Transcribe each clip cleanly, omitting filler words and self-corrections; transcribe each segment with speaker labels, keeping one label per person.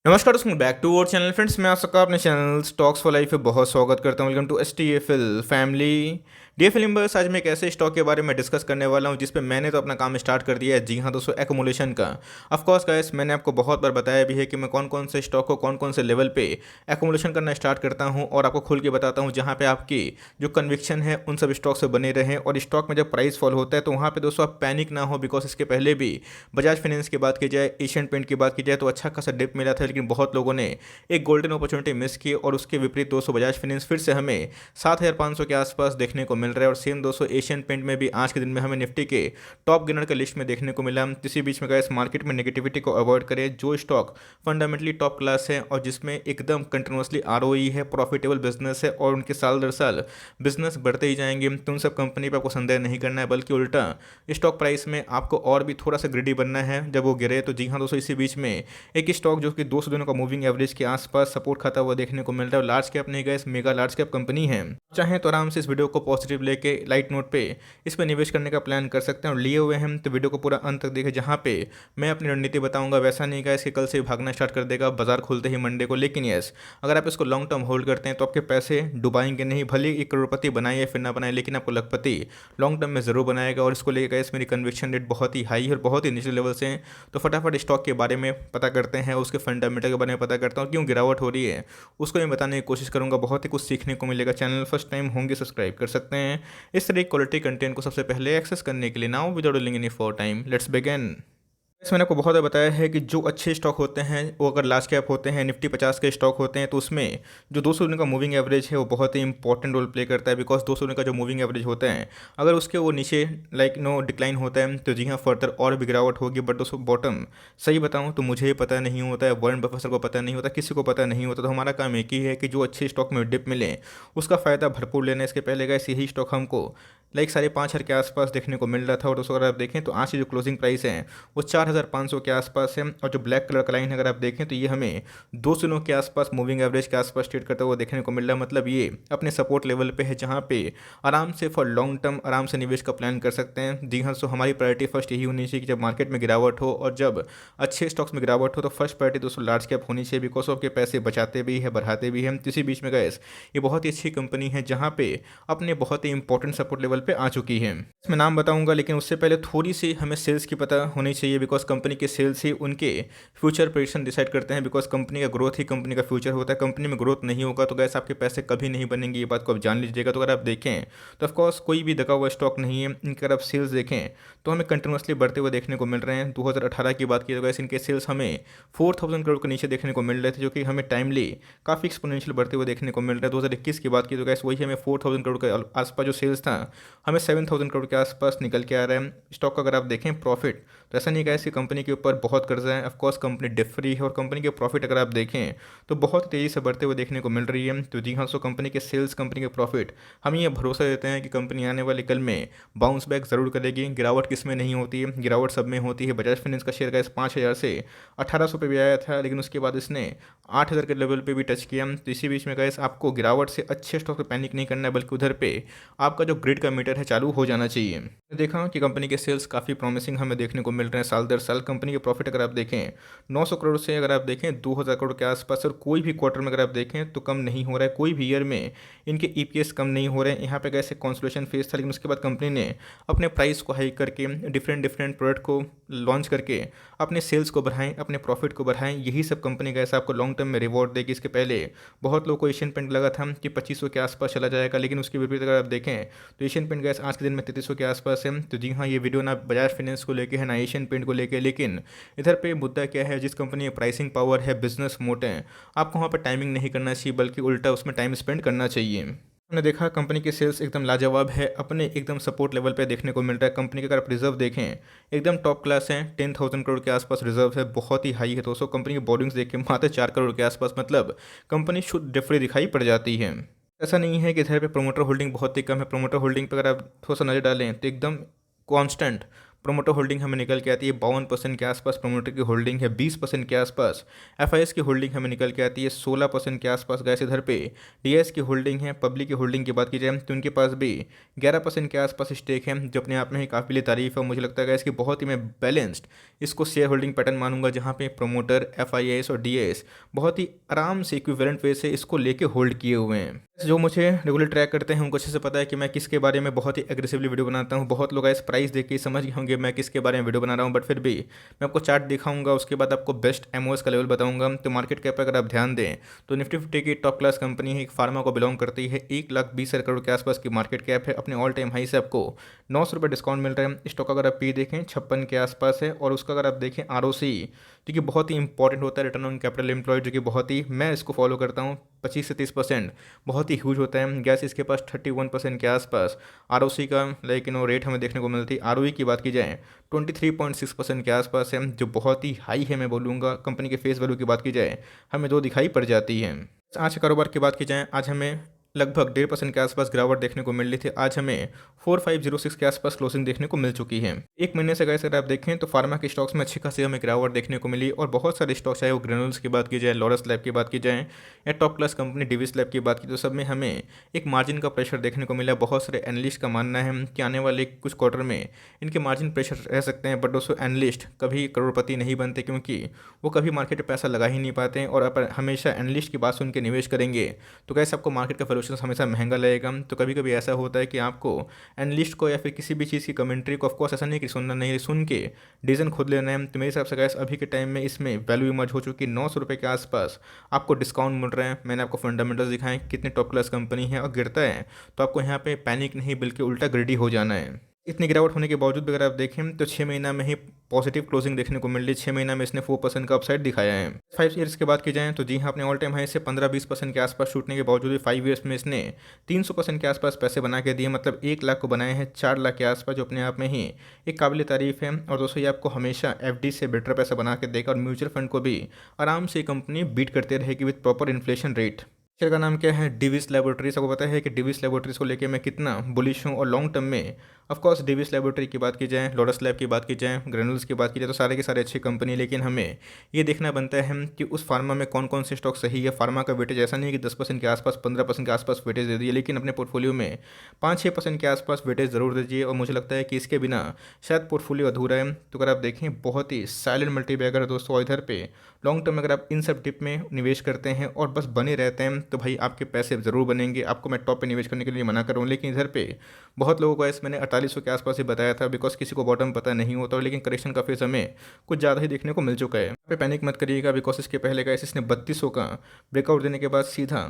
Speaker 1: नमस्कार दोस्तों, back to our channel friends. मैं आप सबका अपने चैनल स्टॉक्स फॉर लाइफ पे बहुत स्वागत करता हूँ। Welcome to STFL family. Dear film buffs, आज मैं एक ऐसे स्टॉक के बारे में डिस्कस करने वाला हूँ जिस पे मैंने तो अपना काम स्टार्ट कर दिया है। जी हाँ दोस्तों, एक्मुलेशन का। ऑफ कोर्स गाइस, मैंने आपको बहुत बार बताया भी है कि मैं कौन कौन से स्टॉक को कौन कौन से लेवल पे एक्मुलेशन करना स्टार्ट करता हूँ और आपको खुल के बताता हूँ जहाँ पे आपकी जो कन्विक्शन है उन सब स्टॉक से बने रहें। और स्टॉक में जब प्राइस फॉल होता है तो वहाँ पे दोस्तों आप पैनिक ना हो, बिकॉज इसके पहले भी बजाज फाइनेंस की बात की जाए, एशियन पेंट की बात की जाए तो अच्छा खासा डिप मिला था, लेकिन बहुत लोगों ने एक गोल्डन अपॉर्चुनिटी मिस की और उसके विपरीत दोस्तों बजाज फाइनेंस फिर से हमें 7,500 के आसपास देखने को मिल रहा है। और सेम दोस्तों एशियन पेंट में भी आज के दिन में हमें निफ्टी के टॉप गेनर के लिस्ट में देखने को मिला। इसी बीच में इस मार्केट में नेगेटिविटी को अवॉइड करें। जो स्टॉक फंडामेंटली टॉप क्लास है और जिसमें एकदम कंटिन्यूसली ROE है, प्रॉफिटेबल बिजनेस है और उनके साल दर साल बिजनेस बढ़ते ही जाएंगे, तो उन सब कंपनी पर आपको संदेह नहीं करना है, बल्कि उल्टा स्टॉक प्राइस में आपको और भी थोड़ा सा ग्रिडी बनना है जब वो गिरे। तो जी हाँ दोस्तों, इसी बीच में एक स्टॉक जो कि 200 दिनों का मूविंग एवरेज के आसपास सपोर्ट खाता हुआ देखने को मिल रहा है। लार्ज कैप नहीं गए, मेगा लार्ज कैप कंपनी है। चाहे तो आराम से इस वीडियो को पॉजिटिव लेके लाइट नोट पे इस पर निवेश करने का प्लान कर सकते हैं और लिए हुए हैं, तो वीडियो को पूरा अंत तक देखें, जहाँ पे मैं अपनी रणनीति बताऊंगा। वैसा नहीं गया इसके कल से भागना स्टार्ट कर देगा बाजार खुलते ही मंडे को। लेकिन यस, अगर आप इसको लॉन्ग टर्म होल्ड करते हैं तो आपके पैसे डुबाएंगे नहीं। भले एक करोड़पति बनाए या फिर ना बनाए, लेकिन आपको लखपति लॉन्ग टर्म में जरूर बनाएगा। और इसको लेकर मेरी कन्विक्शन रेट बहुत ही हाई है और बहुत ही निचले लेवल से हैं। तो फटाफट स्टॉक के बारे में पता करते हैं, उसके फंडामेंटल के बारे में पता करता हूँ, क्यों गिरावट हो रही है उसको मैं बताने की कोशिश करूंगा। बहुत ही कुछ सीखने को मिलेगा। चैनल फर्स्ट टाइम होंगे सब्सक्राइब कर सकते हैं इस तरह क्वालिटी कंटेंट को सबसे पहले एक्सेस करने के लिए। Now without delaying any for time, let's begin. इस मैंने आपको बहुत बार बताया है कि जो अच्छे स्टॉक होते हैं वो अगर लार्ज कैप होते हैं, निफ्टी 50 के स्टॉक होते हैं, तो उसमें जो 200 दिन का मूविंग एवरेज है वो बहुत ही इंपॉर्टेंट रोल प्ले करता है। बिकॉज 200 दिन का जो मूविंग एवरेज होता है, अगर उसके वो नीचे डिक्लाइन होता है तो जी हाँ फर्दर और भी गिरावट होगी। बट दोस्तों बॉटम सही बताऊँ तो मुझे पता नहीं होता है, वॉरेन बफेट को पता नहीं होता, किसी को पता नहीं होता। तो हमारा काम एक ही है कि जो अच्छे स्टॉक में डिप मिले उसका फ़ायदा भरपूर लेना है। इसके पहले गए यही स्टॉक हमको 5,500 के आसपास देखने को मिल रहा था। और दोस्तों अगर आप देखें तो आज की जो क्लोजिंग प्राइस है वो 4,500 के आसपास है। और जो ब्लैक कलर का लाइन अगर आप देखें तो ये हमें 200 दिनों के आसपास मूविंग एवरेज के आसपास ट्रेड करता हुआ देखने को मिल रहा है। मतलब ये अपने सपोर्ट लेवल पे है, जहाँ पे आराम से फॉर लॉन्ग टर्म आराम से निवेश का प्लान कर सकते हैं। जी हाँ, सो हमारी प्रायोरिटी फर्स्ट यही होनी चाहिए कि जब मार्केट में गिरावट हो और जब अच्छे स्टॉक्स में गिरावट हो तो फर्स्ट प्रायोरिटी दोस्तों लार्ज कैप होनी चाहिए। बिकॉज आपके पैसे बचाते भी है, बढ़ाते भी हैं। इसी बीच में गैस ये बहुत ही अच्छी कंपनी है जहाँ पे अपने बहुत ही इंपॉर्टेंट सपोर्ट लेवल पे आ चुकी है। इसमें नाम बताऊंगा, लेकिन उससे पहले थोड़ी सी हमें सेल्स की पता होनी चाहिए। बिकॉज कंपनी के सेल्स ही उनके फ्यूचर प्रेडिक्शन डिसाइड करते हैं। बिकॉज कंपनी का ग्रोथ ही कंपनी का फ्यूचर होता है। कंपनी में ग्रोथ नहीं होगा तो गैस आपके पैसे कभी नहीं बनेंगे, ये बात को आप जान लीजिएगा। तो अगर आप देखें तो ऑफकोर्स कोई भी दगा हुआ स्टॉक नहीं है। इनके अगर आप सेल्स देखें तो हमें कंटिन्यूसली बढ़ते हुए देखने को मिल रहे हैं। 2018 की बात की तो गैस इनके सेल्स हमें 4,000 करोड़ के नीचे देखने को मिल रहे थे, जो कि हमें टाइमली काफ़ी एक्सपोनेंशियल बढ़ते हुए देखने को मिल रहा है। 2021 की बात की तो गैस वही हमें 4,000 करोड़ के आसपास जो सेल्स था हमें 7,000 करोड़ के आसपास निकल के आ रहा है। स्टॉक का अगर आप देखें प्रॉफिट तो ऐसा नहीं कहा इसकी कंपनी के ऊपर बहुत कर्जा है। ऑफकोर्स कंपनी डेट फ्री है और कंपनी के प्रॉफिट अगर आप देखें तो बहुत तेज़ी से बढ़ते हुए देखने को मिल रही है। तो जी हाँ, सो कंपनी के सेल्स, कंपनी के प्रॉफिट हमें ये भरोसा देते हैं कि कंपनी आने वाले कल में बाउंस बैक ज़रूर करेगी। गिरावट किस में नहीं होती है, गिरावट सब में होती है। बजाज फाइनेंस का शेयर का इस 5,000 से 1,800 पे भी आया था, लेकिन उसके बाद इसने 8,000 के लेवल पे भी टच किया। तो इसी बीच में गैस आपको गिरावट से अच्छे स्टॉक पे पैनिक नहीं करना है, बल्कि उधर पे आपका जो ग्रिड का मीटर है चालू हो जाना चाहिए। देखा कि कंपनी के सेल्स काफ़ी प्रॉमिसिंग हमें देखने को मिल रहे हैं साल दर साल। कंपनी के प्रॉफिट अगर आप देखें 900 करोड़ से अगर आप देखें 2,000 करोड़ के आसपास, और कोई भी क्वार्टर में अगर आप देखें तो कम नहीं हो रहा है। कोई भी ईयर में इनके EPS कम नहीं हो रहे हैं। यहाँ पे कैसे कॉन्सोलेशन फेज था, लेकिन उसके बाद कंपनी ने अपने प्राइस को हाई करके डिफरेंट डिफरेंट प्रोडक्ट को लॉन्च करके अपने सेल्स को बढ़ाएं, अपने प्रॉफिट को बढ़ाएं। यही सब कंपनी कैसे आपको लॉन्ग टर्म में रिवॉर्ड देगी। इसके पहले बहुत लोगों को एशियन पेंट लगा था कि 2,500 के आसपास चला जाएगा, लेकिन उसके विपरीत अगर आप देखें तो एशियन पेंट गैस आज के दिन में 3,300 के आसपास है। तो जी हाँ, ये वीडियो ना बजाज फाइनेंस को लेके है ना एशियन पेंट को लेके, लेकिन इधर पे मुद्दा क्या है, जिस कंपनी में प्राइसिंग पावर है, बिजनेस मोटे हैं, आपको वहाँ पर टाइमिंग नहीं करना चाहिए, बल्कि उल्टा उसमें टाइम स्पेंड करना चाहिए। हमने देखा कंपनी की सेल्स एकदम लाजवाब है, अपने एकदम सपोर्ट लेवल पे देखने को मिल रहा है। कंपनी के अगर आप रिजर्व देखें एकदम टॉप क्लास है, 10,000 करोड़ के आसपास रिजर्व है, बहुत ही हाई है। दोस्तों कंपनी की बोर्डिंग्स देख के मात्र 4 करोड़ के आसपास, मतलब कंपनी शुद्ध डिफरी दिखाई पड़ जाती है। ऐसा नहीं है कि इधर पे प्रोमोटर होल्डिंग बहुत ही कम है। प्रोमोटर होल्डिंग पर अगर आप थोड़ा सा नज़र डालें तो एकदम कांस्टेंट प्रोमोटर होल्डिंग हमें निकल के आती है 52% के आसपास, प्रोमोटर की होल्डिंग है 20% के आसपास, एफआईएस की होल्डिंग हमें निकल के आती है 16% के आसपास। गैस इधर पे डीएस की होल्डिंग है, पब्लिक की होल्डिंग की बात की जाए तो उनके पास भी 11% के आसपास स्टेक है, जो अपने आप में ही काफ़ी तारीफ है। मुझे लगता है गैस कि बहुत ही मैं बैलेंस्ड इसको शेयर होल्डिंग पैटर्न मानूंगा, जहाँ पे प्रोमोटर, एफआईएस और डीएस बहुत ही आराम से इक्विवेलेंट वे से इसको लेके होल्ड किए हुए हैं। जो मुझे रेगुलर ट्रैक करते हैं उनको अच्छे से पता है कि मैं किसके बारे में बहुत ही एग्रेसिवली वीडियो बनाता हूँ। बहुत लोग इस प्राइस देख के समझ गए होंगे मैं किसके बारे में वीडियो बना रहा हूँ, बट फिर भी मैं आपको चार्ट दिखाऊंगा, उसके बाद आपको बेस्ट एमओएस का लेवल बताऊंगा। तो मार्केट कैप पर अगर आप ध्यान दें तो निफ्टी 50 की टॉप क्लास कंपनी है, एक फार्मा को बिलोंग करती है, 1,20,000 करोड़ के आसपास की मार्केट कैप है। अपने ऑल टाइम हाई से आपको 900 रुपये डिस्काउंट मिल रहा है। स्टॉक अगर आप पी देखें 56 के आसपास है, और उसका अगर आप देखें आरओसी, जो कि बहुत ही इंपॉर्टेंट होता है, रिटर्न ऑन कैपिटल एम्प्लॉयड, जो कि बहुत ही मैं इसको फॉलो करता हूँ, 25 से 30% बहुत ही ह्यूज होता है। गैस इसके पास 31% के आसपास आरओसी का रेट हमें देखने को मिलती है। आरओई की बात की जाए 23.6% के आसपास है, जो बहुत ही हाई है मैं बोलूँगा। कंपनी के फेस वैल्यू की बात की जाए हमें 2 दिखाई पड़ जाती है। आज के कारोबार की बात की जाए, आज हमें लगभग 1.5% के आसपास गिरावट देखने को मिल रही थी। आज हमें 4506 के आसपास क्लोजिंग देखने को मिल चुकी है। एक महीने से अगर आप देखें तो फार्मा के स्टॉक्स में अच्छी खासी हमें गिरावट देखने को मिली, और बहुत सारे स्टॉक, चाहे वो ग्रेनुल्स की बात की जाए, लॉरस लैब की बात की जाए, या top class company Divis lab की बात की, तो सब में हमें एक मार्जिन का प्रेशर देखने को मिला। बहुत सारे एनालिस्ट का मानना है कि आने वाले कुछ क्वार्टर में इनके मार्जिन प्रेशर रह सकते हैं, बट दोस्तों एनालिस्ट कभी करोड़पति नहीं बनते, क्योंकि वो कभी मार्केट में पैसा लगा ही नहीं पाते हैं, और अपन हमेशा एनालिस्ट की बात सुन के निवेश करेंगे तो कैसे आपको मार्केट का वैल्यूएशन हमेशा महंगा लगेगा। तो कभी कभी ऐसा होता है कि आपको एनालिस्ट को या फिर किसी भी चीज़ की कमेंट्री को ऑफकोर्स ऐसा नहीं कि सुनना नहीं, सुन के डिसीजन खुद लेना है। तो मेरे हिसाब से गैस अभी के टाइम में इसमें वैल्यू इमर्ज हो चुकी है, 900 रुपये के आसपास आपको डिस्काउंट मिल रहा है। मैंने आपको फंडामेंटल्स दिखाएं कितने टॉप क्लास कंपनी है, और गिरता है तो आपको यहाँ पे पैनिक नहीं बल्कि उल्टा ग्रेडी हो जाना है। इतनी गिरावट होने के बावजूद भी अगर आप देखें तो 6 महीना में ही पॉजिटिव क्लोजिंग देखने को मिल रही है। 6 महीना में इसने 4% का अपसाइड दिखाया है। 5 ईयर्स की बात की जाए तो जी हाँ, अपने ऑल टाइम हाई से 15-20% के आसपास छूटने के बावजूद भी 5 ईयर्स में इसने 300% के आसपास पैसे बना के दिए, मतलब 1 लाख को बनाए हैं 4 लाख के आसपास, जो अपने आप में ही एक काबिल तारीफ है। और दोस्तों ये आपको हमेशा एफडी से बेटर पैसा बना के देगा, और म्यूचुअल फंड को भी आराम से कंपनी बीट करते रहेगी with proper inflation rate. Share का नाम क्या है? डिविस लेबोरेटरीज। आपको पता है कि डिविस लेबोरेटरीज को लेके मैं कितना बुलिश हूँ, और लॉन्ग टर्म में ऑफकोर्स डिविस लेबोरेटरी की बात की जाए, लोटस लैब की बात की जाए, ग्रेनुल्स की बात की जाए, तो सारे के सारे अच्छी कंपनी, लेकिन हमें ये देखना बनता है कि उस फार्मा में कौन कौन से स्टॉक सही है। फार्मा का वेटेज ऐसा नहीं है कि 10% के आसपास, 15% के आसपास वेटेज दे दिए, लेकिन अपने पोर्टफोलियो में 5-6% के आसपास वेटेज ज़रूर दीजिए। और मुझे लगता है कि इसके बिना शायद पोर्टफोलियो अधूरा है। तो अगर आप देखें बहुत ही साइलेंट मल्टीबैगर दोस्तों, और इधर पे लॉन्ग टर्म में अगर आप इन सब टिप में निवेश करते हैं और बस बने रहते हैं तो भाई आपके पैसे ज़रूर बनेंगे। आपको मैं टॉप पे निवेश करने के लिए मना कर रहा हूँ, लेकिन इधर पे बहुत लोगों को ऐसे मैंने 4800 के आसपास ही बताया था, बिकॉज किसी को बॉटम पता नहीं होता, लेकिन करेक्शन का फेज हमें कुछ ज़्यादा ही देखने को मिल चुका है। पे पैनिक मत करिएगा, बिकॉज इसके पहले का इसने 3200 का ब्रेकआउट देने के बाद सीधा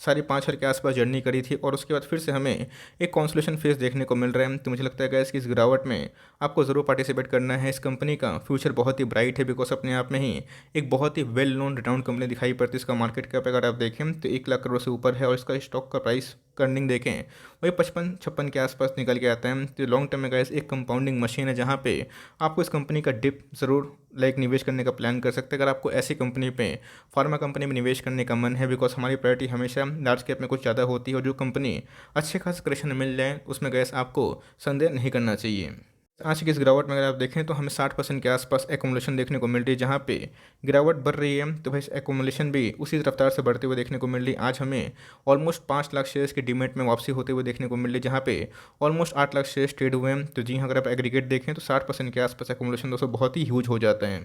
Speaker 1: 5.5 के आसपास जर्नी करी थी, और उसके बाद फिर से हमें एक कॉन्सोलेशन फेज देखने को मिल रहा है। तो मुझे लगता है गैस कि इस गिरावट में आपको ज़रूर पार्टिसिपेट करना है। इस कंपनी का फ्यूचर बहुत ही ब्राइट है, बिकॉज अपने आप में ही एक बहुत ही वेल नोन रिटाउंड कंपनी दिखाई पड़ती है। इसका मार्केट कैप अगर आप देखें तो 1 लाख करोड़ से ऊपर है, और इसका स्टॉक का प्राइस अर्निंग देखें वही 55-56 के आसपास निकल के आता है। तो लॉन्ग टर्म में गैस एक कंपाउंडिंग मशीन है, जहाँ पे आपको इस कंपनी का डिप ज़रूर निवेश करने का प्लान कर सकते हैं। अगर आपको ऐसी कंपनी पे, फार्मा कंपनी में निवेश करने का मन है, बिकॉज हमारी प्रायोरिटी हमेशा लार्ज कैप में कुछ ज़्यादा होती है, और जो कंपनी अच्छे खास करेक्शन मिल जाए उसमें गैस आपको संदेह नहीं करना चाहिए। आज की इस गिरावट में अगर आप देखें तो हमें 60% के आसपास एकोमुलेशन देखने को मिल रही है, जहाँ पे गिरावट बढ़ रही है तो भाई एकोमुलेशन भी उसी रफ्तार से बढ़ते हुए देखने को मिल रही है। आज हमें ऑलमोस्ट 5 लाख शेयर्स की डीमेट में वापसी होते हुए देखने को मिल रही है, जहाँ पे ऑलमोस्ट 8 लाख शेयर्स ट्रेड हुए हैं। तो जी हाँ, अगर आप एग्रीगेट देखें तो 60% के आसपास एकोमुलेशन दोस्तों बहुत ही ह्यूज हो जाता है।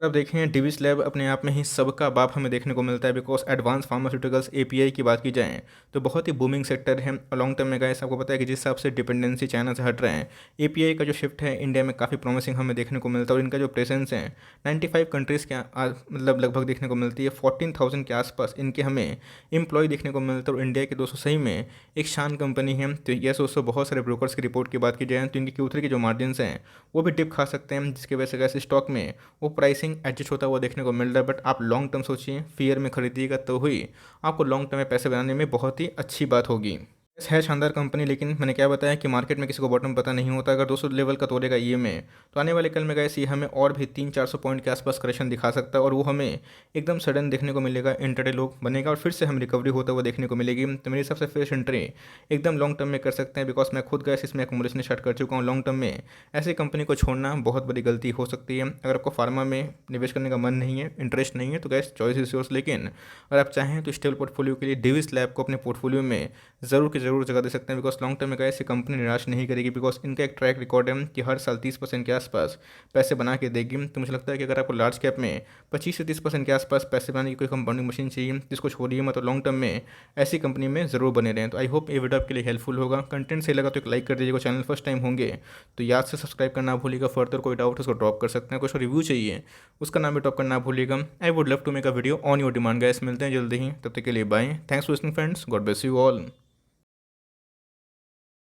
Speaker 1: अब देखें डिविस लैब अपने आप में ही सबका बाप हमें देखने को मिलता है, बिकॉज एडवांस फार्मास्यूटिकल्स एपीआई की बात की जाए तो बहुत ही बूमिंग सेक्टर है। लॉन्ग टर्म में गए आपको पता है कि जिस हिसाब से डिपेंडेंसी चाइना से हट रहे हैं, एपीआई का जो शिफ्ट है इंडिया में काफ़ी प्रॉमिसिंग हमें देखने को मिलता है, और इनका जो प्रेजेंस है 95 कंट्रीज़ के मतलब लगभग देखने को मिलती है। 14,000 के आसपास इनके हमें एम्प्लॉय देखने को मिलता है, और इंडिया के दोस्तों सही में एक शान कंपनी है। तो ये दोस्तों बहुत सारे ब्रोकर्स की रिपोर्ट की बात की जाए तो इनकी Q3 के जो मार्जिन हैं वो भी डिप खा सकते हैं, जिसकी वजह से गैस स्टॉक में वो प्राइसिंग एडजस्ट होता हुआ देखने को मिल रहा है। बट आप लॉन्ग टर्म सोचिए, फियर में खरीदिएगा तो ही आपको लॉन्ग टर्म में पैसे बनाने में बहुत ही अच्छी बात होगी। है शानदार कंपनी, लेकिन मैंने क्या बताया कि मार्केट में किसी को बॉटम पता नहीं होता। अगर 200 लेवल का तोड़ेगा ये में, तो आने वाले कल में गैस ये हमें और भी 300-400 पॉइंट के आसपास करेक्शन दिखा सकता है, और वो हमें एकदम सडन देखने को मिलेगा, इंटरडे लो बनेगा और फिर से हम रिकवरी होता हुआ देखने को मिलेगी। तो मेरे हिसाब से फ्रेश एंट्री एकदम लॉन्ग टर्म में कर सकते हैं, बिकॉज मैं खुद गैस इसमें एकोमोडेशन स्टार्ट कर चुका हूँ। लॉन्ग टर्म में ऐसी कंपनी को छोड़ना बहुत बड़ी गलती हो सकती है। अगर आपको फार्मा में निवेश करने का मन नहीं है, इंटरेस्ट नहीं है, तो गैस चॉइस इज योर्स। लेकिन अगर आप चाहें तो स्टेबल पोर्टफोलियो के लिए डिविस लैब को अपने पोर्टफोलियो में ज़रूर की ज़रूर जगह दे सकते हैं, बिकॉज लॉन्ग टर्म में गैस ये कंपनी निराश नहीं करेगी, बिकॉज इनका एक ट्रैक रिकॉर्ड है कि हर साल 30% के आसपास पैसे बना के देगी। तो मुझे लगता है कि अगर आपको लार्ज कैप में 25 से 30% के आसपास पैसे बनाने की कोई कंपाउंडिंग मशीन चाहिए जिसको छोड़िए मत, तो लॉन्ग टर्म में ऐसी कंपनी में ज़रूर बने रहें। तो आई होप ये वीडियो आपके लिए हेल्पफुल होगा। कंटेंट सही लगा तो एक लाइक कर दीजिएगा। चैनल फर्स्ट टाइम होंगे तो याद से सब्सक्राइब करना भूलिएगा। फर्दर कोई डाउट उसको ड्रॉप कर सकते हैं, कुछ रिव्यू चाहिए उसका नाम भी ड्रॉप करना भूलिएगा। I would love to make a video on your demand. Guys मिलते हैं जल्दी ही, तब तक के लिए bye. Thanks for listening friends, God bless you all.